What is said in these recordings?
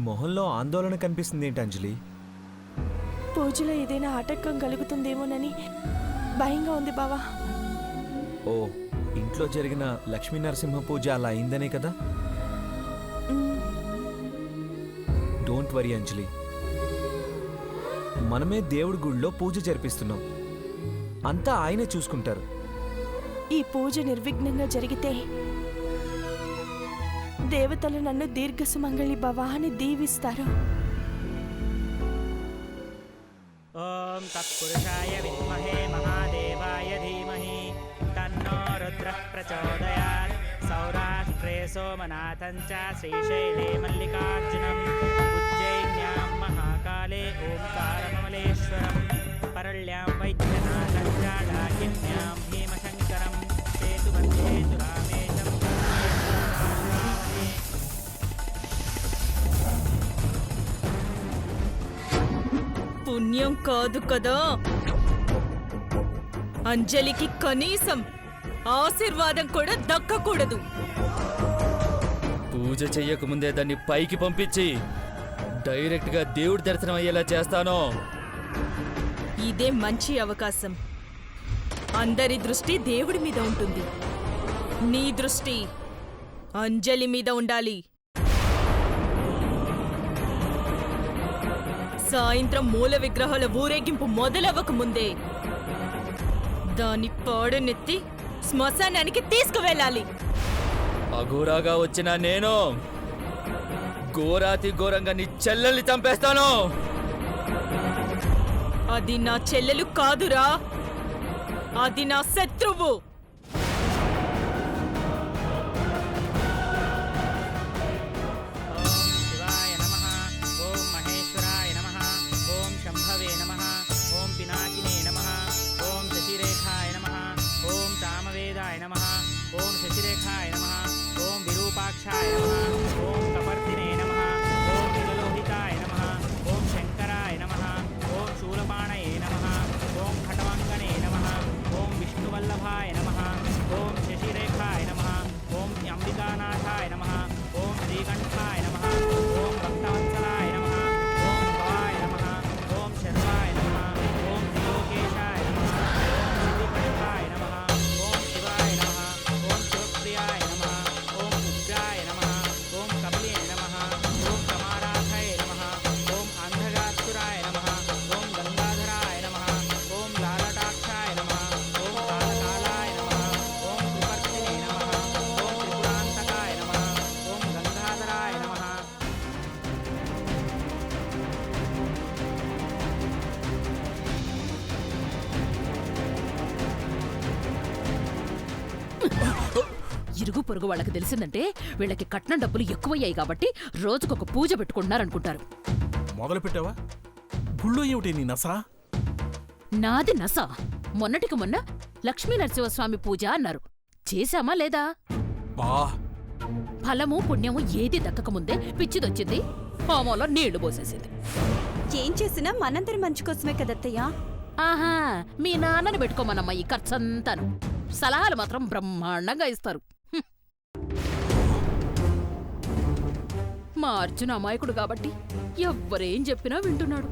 మొహంలో ఆందోళన కనిపిస్తుంది ఏంటి అంజలి? పూజలో ఏదైనా ఆటంకం కలుగుతుందేమోనని భయంగా ఉంది బావా. ఓ, ఇంట్లో జరిగిన లక్ష్మీ నరసింహ పూజ అలా అయిందనే కదా? డోంట్ వరీ అంజలి, మనమే దేవుడి గుళ్ళో పూజ జరిపిస్తున్నాం. అంతా ఆయనే చూసుకుంటారు. ఈ పూజ నిర్విఘ్నంగా జరిగితే దేవతలు నన్ను దీర్ఘసుమంగళి భవ అని దీవిస్తారు. ఓం తత్పురుషాయ విద్మహే మహాదేవాయ ధీమహి తన్నో రుద్రః ప్రచోదయాత్. సౌరాష్ట్రే సోమనాథం చ శ్రీశైలే మల్లికార్జునం ఉజ్జయిన్యాం మహాకాళే ఓంకారమమలేశ్వరం పరళ్యాం వైద్యనాథం చ డాకిన్యాం భీమశంకరం సేతుబంధేతు రామేశం. పుణ్యం కాదు కదా, అంజలికి కనీసం ఆశీర్వాదం కూడా దక్కకూడదు. పూజ చెయ్యకముందే దాన్ని పైకి పంపించి డైరెక్ట్ గా దేవుడి దర్శనం అయ్యేలా చేస్తాను. ఇదే మంచి అవకాశం. అందరి దృష్టి దేవుడి మీద ఉంటుంది, నీ దృష్టి అంజలి మీద ఉండాలి. సాయంత్రం మూల విగ్రహాల ఊరేగింపు మొదలవ్వక ముందే దాని పాడనెత్తి శ్మశానానికి తీసుకువెళ్ళాలి. అఘోరాగా వచ్చిన నేను ఘోరాతి ఘోరంగా నీ చెల్లెల్ని చంపేస్తాను. అది నా చెల్లెలు కాదురా, అది నా శత్రువు. ఓం శివాయ నమః. ఓం మహేశ్వరాయ నమః. ఓం శంభవే నమః. ఓం పినాకినే నమః. ఓం శశిరేఖాయ నమః. ఓం సామవేదాయ నమః. ఓం శశిరేఖాయ నమః. ఓం విరూపాక్షాయ నమః. ఓం కపర్దినే నమః. ఓం నీలలోహితాయ నమః. ఓం శంకరాయ నమః. ఓం శూలపాణయే నమః. ఓం ఖటవంగనే నమః. ఓం విష్ణువల్లభాయ నమః. ఓం శశిరేఖాయ నమః. ఓం అంబికానాథాయ నమః. ఓం శ్రీకంఠాయ నమః. ఓం భక్తవత్సలాయ నమః. ఓం భవాయ నమః. ఓం శర్వాయ నమః. ఓం త్రిలోకేశాయ నమః. ఓం శ్రీకంఠాయ నమః. ఓం శివాయ నమః. ఓం శివప్రియాయ నమః. ఓం ఉగ్రాయ నమః. ఓం కపిలే నమః. ఓం ప్రమారాధయ నమః. ఓం అంధగాత్సురాయ నమః. ఓం గంగాధరాయ నమః. ఓం లాలటాక్షాయ నమః. ఓం కాలకాలాయ నమః. ఓం త్రిపర్తినే నమః. ఓం త్రిపురాంతకాయ నమః. ఓం గంగాధరాయ నమః. ఇరుగు పొరుగు వాళ్ళకి తెలిసిందంటే వీళ్ళకి కట్నం డబ్బులు ఎక్కువయ్యాయి కాబట్టి రోజుకొక పూజ పెట్టుకుంటున్నారనుకుంటారు. మొదలు పెట్టావా? గుళ్ళో ఏమిటి నీ నసా? నాది నస. మొన్నటికి మొన్న లక్ష్మీ నరసింహస్వామి పూజ అన్నారు. చేశామా లేదా? బా ఫలము పుణ్యము ఏది దక్కకముందే పిచ్చిదొచ్చింది, హోమంలో నీళ్లు పోసేసింది. ఏం చేసినా మనందరి మంచి కోసమే కదత్తయ్యా. ఆహా, మీ నాన్నని పెట్టుకోమనమ్మా ఈ ఖర్చంతాను. సలహాలు మాత్రం బ్రహ్మాండంగా ఇస్తారు. హ్మ్. మా అర్జున అమాయకుడు కాబట్టి ఎవ్వరేం చెప్పినా వింటున్నాడు.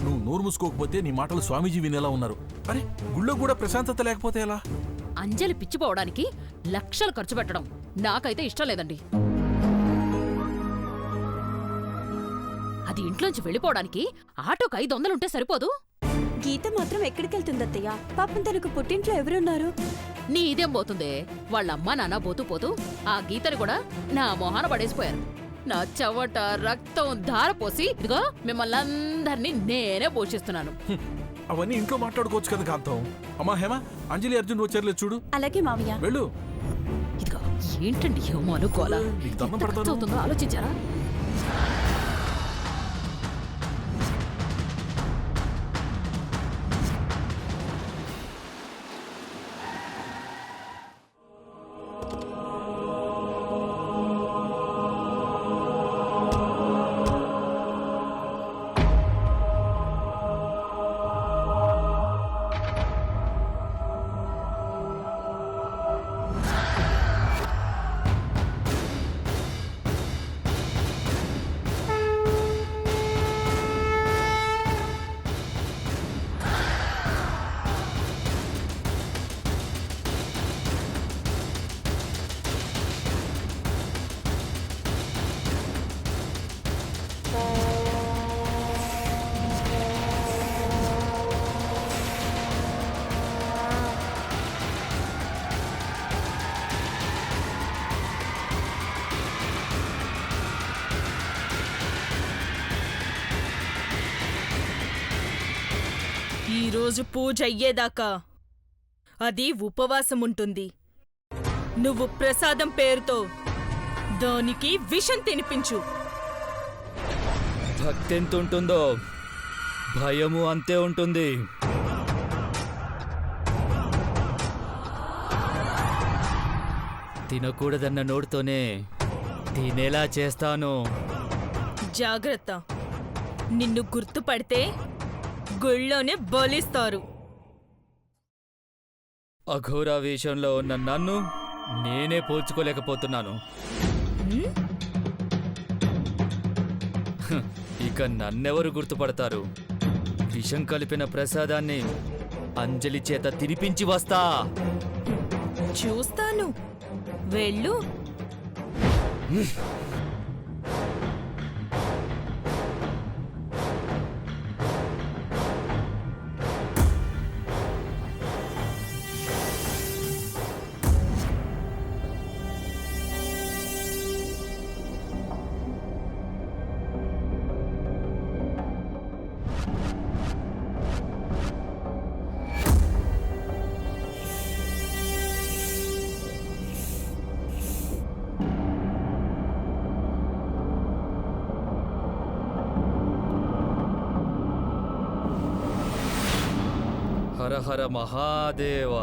నువ్వు నోరు మూసుకోకపోతే నీ మాటలు స్వామీజీ వినేలా ఉన్నారు. అరే, గుళ్ళో కూడా ప్రశాంతత లేకపోతే ఎలా? అంజలి పిచ్చిపోవడానికి లక్షలు ఖర్చు పెట్టడం నాకైతే ఇష్టం లేదండి. అది ఇంట్లోంచి వెళ్ళిపోవడానికి ఆటోకి 500 సరిపోదు. గీత మాత్రం ఎక్కడికెళ్తుందత్తయ్యా? పాపం తనకు పుట్టింట్లో ఎవరున్నారు? నీ ఇదేం పోతుందే, వాళ్ళమ్మ నాన్న పోతూ పోతూ ఆ గీతని కూడా నా మొహాన పడేసిపోయారు. నా చెవట రక్తం ధారపోసి ఇదిగో మిమ్మల్ని అందరినీ నేనే పోషిస్తున్నాను. అవన్నీ ఇంట్లో మాట్లాడుకోవచ్చు కదా కాంతం. అమ్మా హేమ, అంజలి అర్జున్ వచ్చారులే చూడు. అలాగే మావయ్య. వెళ్ళు. ఇదిగో ఏంటండి హోమాలు గోల, నీకు దండం ఎంత ఖర్చు అవుతుందో ఆలోచించారా? ఈరోజు పూజ అయ్యేదాకా అది ఉపవాసం ఉంటుంది. నువ్వు ప్రసాదం పేరుతో దానికి విషం తినిపించు. భక్తి ఎంత ఉంటుందో భయము అంతే ఉంటుంది. తినకూడదన్న నోటితోనే తినేలా చేస్తాను. జాగ్రత్త, నిన్ను గుర్తుపడితే గుళ్ళోనే బలిస్తారు. అఘోర వేషంలో ఉన్న నన్ను నేనే పోల్చుకోలేకపోతున్నాను. ఇక నన్నెవరు గుర్తుపడతారు? విషం కలిపిన ప్రసాదాన్ని అంజలి చేత తినిపించి వస్తా. చూస్తాను, వెళ్ళు. హర హర మహాదేవ.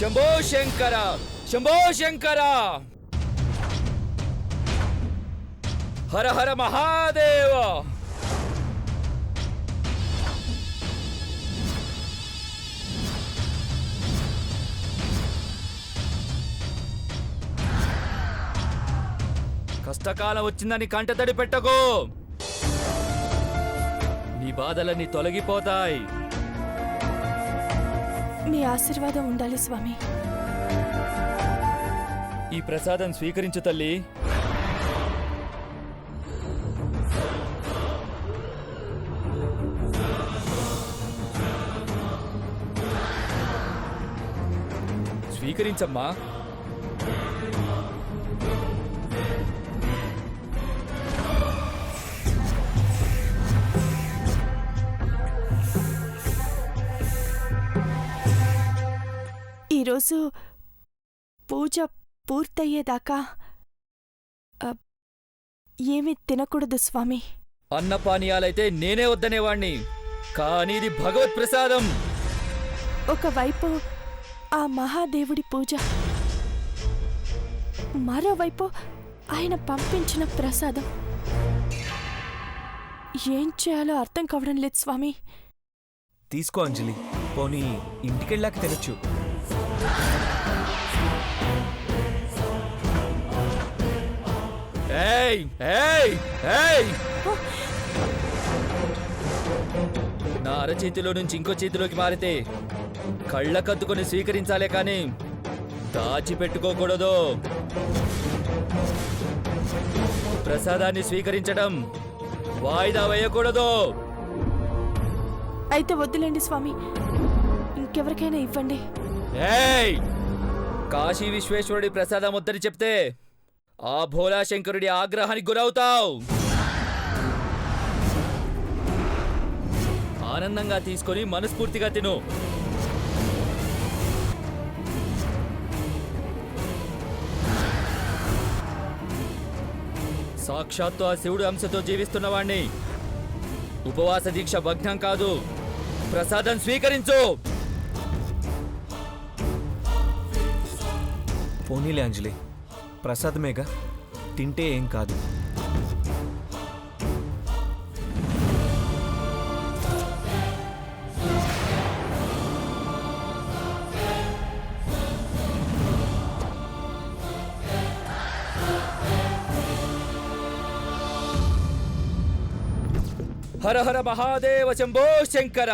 శంభో శంకర, శంభో శంకర, హర హర మహాదేవ. కష్టకాలం వచ్చిందని కంటతడి పెట్టకు. నీ బాధలన్నీ తొలగిపోతాయి. మీ ఆశీర్వాదం ఉండాలి స్వామి. ఈ ప్రసాదం స్వీకరించు తల్లి. స్వీకరించమ్మా. ఈరోజు పూజ పూర్తయ్యేదాకా ఏమీ తినకూడదు స్వామి. అన్నపానీయాలైతే నేనే వద్దనేవాణ్ణి, కానీ ఇది భగవత్ ప్రసాదం. ఒకవైపు ఆ మహాదేవుడి పూజ, మరోవైపు ఆయన పంపించిన ప్రసాదం. ఏం చేయాలో అర్థం కావడం లేదు స్వామి. తీసుకో అంజలి, పోనీ ఇంటికెళ్ళాక తినచ్చు. ఏయ్ ఏయ్ ఏయ్, నా అరచేతిలో నుంచి ఇంకో చేతిలోకి మారితే కళ్ళకద్దుకొని స్వీకరించాలే కానీ దాచిపెట్టుకోకూడదు. ప్రసాదాన్ని స్వీకరించడం వాయిదా వేయకూడదు. అయితే వద్దులేండి స్వామి, ఇంకెవరికైనా ఇవ్వండి. ఏయ్, కాశీ విశ్వేశ్వరుడి ప్రసాదం వద్దని చెప్తే ఆ భోలాశంకరుడి ఆగ్రహానికి గురవుతావు. ఆనందంగా తీసుకొని మనస్ఫూర్తిగా తిను. సాక్షాత్తు ఆ శివుడు అంశతో జీవిస్తున్నవాణ్ణి. ఉపవాస దీక్ష భగ్నం కాదు. ప్రసాదం స్వీకరించు. పోనీలే అంజలి, ప్రసాదమేగా, తింటే ఏం కాదు. హర హర మహాదేవ శంభో శంకర.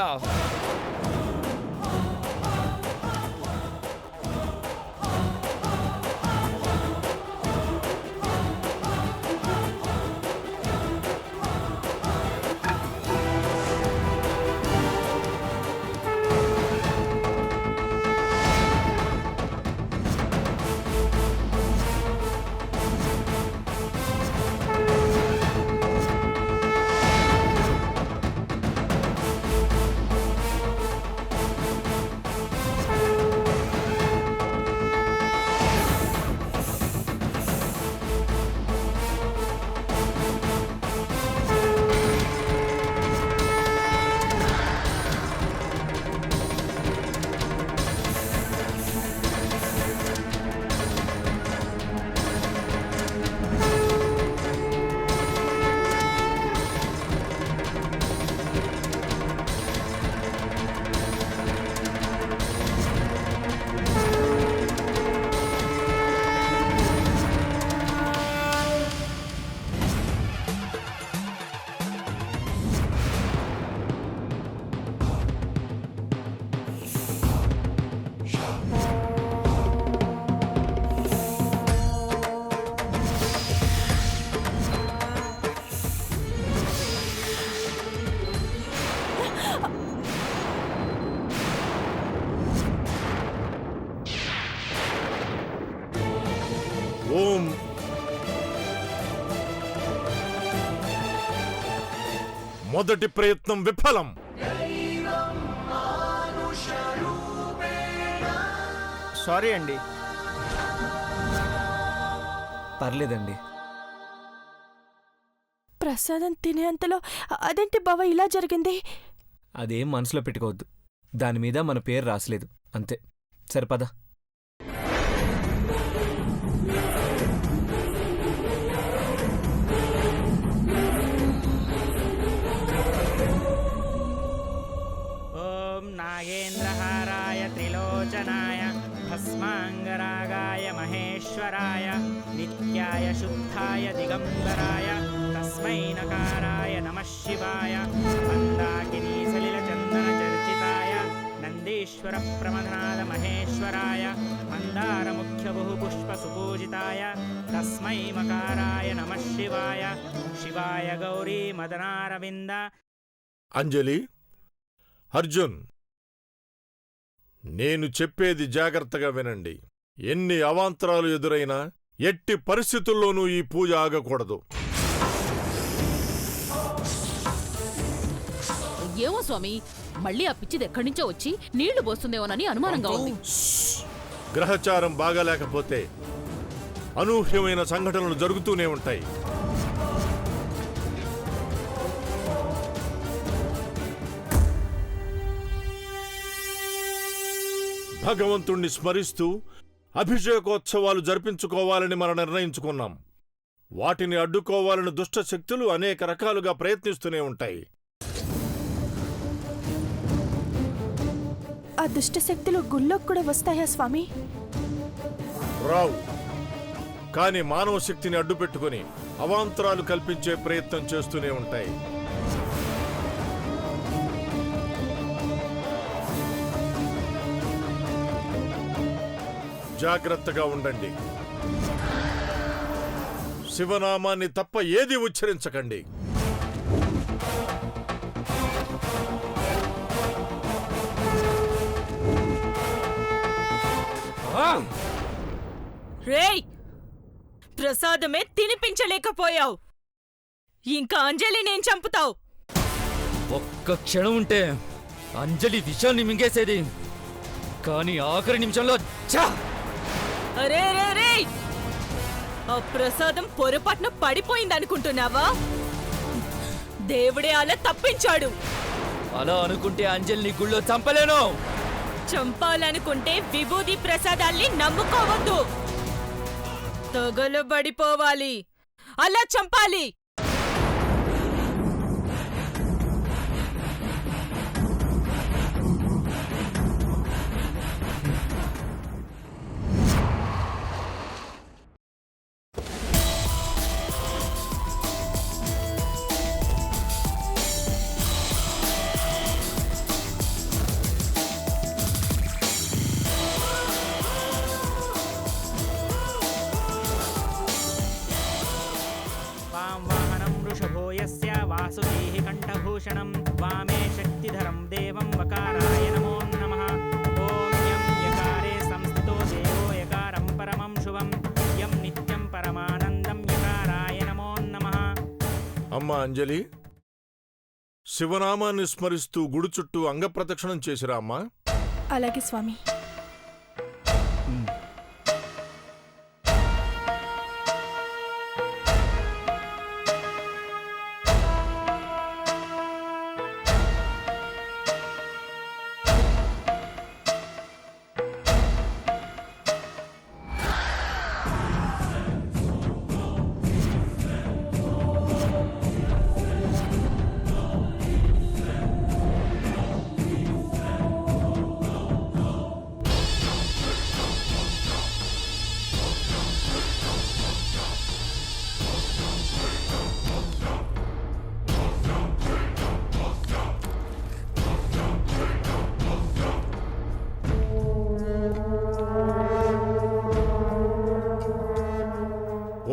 ఓం మొదటి ప్రయత్నం విఫలం. సారీ అండి. పర్లేదండి. ప్రసాదం తినేంతలో అదేంటి బావ ఇలా జరిగింది? అదేం మనసులో పెట్టుకోవద్దు. దాని మీద మన పేరు రాసలేదు, అంతే. సరిపదా. ఓం నాగేంద్రహారాయ త్రిలోచనాయ భస్మాంగరాగాయ మహేశ్వరాయ నిత్యాయ శుద్ధాయ దిగంబరాయ తస్మై నకారాయ నమః శివాయ మందాకినీ సలిల చందన చర్చితాయ నందీశ్వర ప్రమథనాద మహేశ్వరాయ మందార ముఖ్య బహుపుష్ప సుపూజితాయ తస్మై మకారాయ నమః శివాయ శివాయ గౌరీ మదనారవింద. అంజలి, అర్జున్, నేను చెప్పేది జాగ్రత్తగా వినండి. ఎన్ని అవాంతరాలు ఎదురైనా ఎట్టి పరిస్థితుల్లోనూ ఈ పూజ ఆగకూడదు. ఏమో స్వామి, మళ్ళీ ఆ పిచ్చిది ఎక్కడి నుంచో వచ్చి నీళ్లు పోస్తుందేమోనని అనుమానంగా ఉంది. గ్రహచారం బాగాలేకపోతే అనూహ్యమైన సంఘటనలు జరుగుతూనే ఉంటాయి. భగవంతుణ్ణి స్మరిస్తూ అభిషేకోత్సవాలు జరిపించుకోవాలని మనం నిర్ణయించుకున్నాం. వాటిని అడ్డుకోవాలని దుష్టశక్తులు అనేక రకాలుగా ప్రయత్నిస్తూనే ఉంటాయి. ఆ దుష్ట శక్తులు గుళ్ళోకి కూడా వస్తాయా స్వామి? రావు, కాని మానవ శక్తిని అడ్డుపెట్టుకుని అవాంతరాలు కల్పించే ప్రయత్నం చేస్తూనే ఉంటాయి. జాగ్రత్తగా ఉండండి. శివనామాన్ని తప్ప ఏది ఉచ్చరించకండి. రేయ్, ప్రసాదమే తినిపించలేకపోయావు, ఇంకా అంజలి నేను చంపుతావు. ఒక్క క్షణం ఉంటే అంజలి విషయాన్ని మింగేసేది, కానీ ఆఖరి నిమిషంలో అరే రే రే, ఆ ప్రసాదం పొరపాటున పడిపోయిందనుకుంటున్నావా? దేవుడే అలా తప్పించాడు. అలా అనుకుంటే అంజలిని గుళ్ళో చంపలేను. చంపాలనుకుంటే విభూది ప్రసాదాల్ని నమ్ముకోవద్దు. తగలబడిపోవాలి, అలా చంపాలి. వాం వాహనం వృషభో యస్య వాసుదేః కంఠభూషణం వామే శక్తిధరం దేవం వకారాయ నమో నమః. ఓం యం యకారే సంస్థితో దేవో యకారం పరమం శుభం యం నిత్యం పరమానందం యకారాయ నమో నమః. అమ్మా అంజలి, శివనామాన్ని స్మరిస్తూ గుడి చుట్టూ అంగప్రదక్షిణం చేసిరా అమ్మా. అలాగే స్వామి.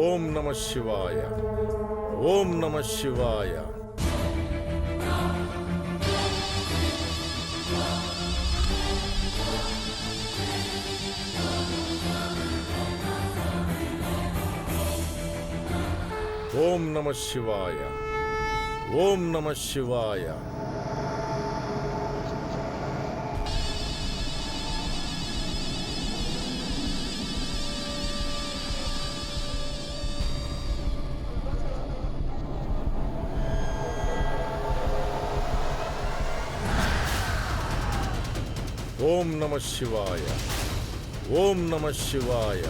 ఓం నమః శివాయ. ఓం నమః శివాయ. ఓం నమః శివాయ. ఓం నమః శివాయ. ఓం నమః శివాయ. ఓం నమః శివాయ.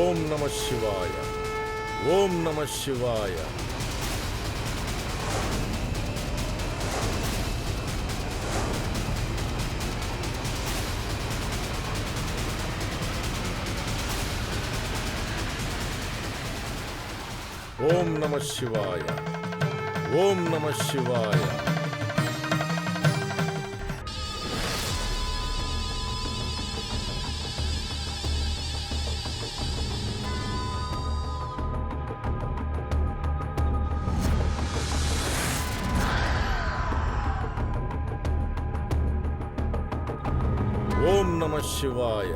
ఓం నమః శివాయ. ఓం నమః శివాయ. ఓం నమః శివాయ. ఓం నమః శివాయ. ఓం నమః శివాయ.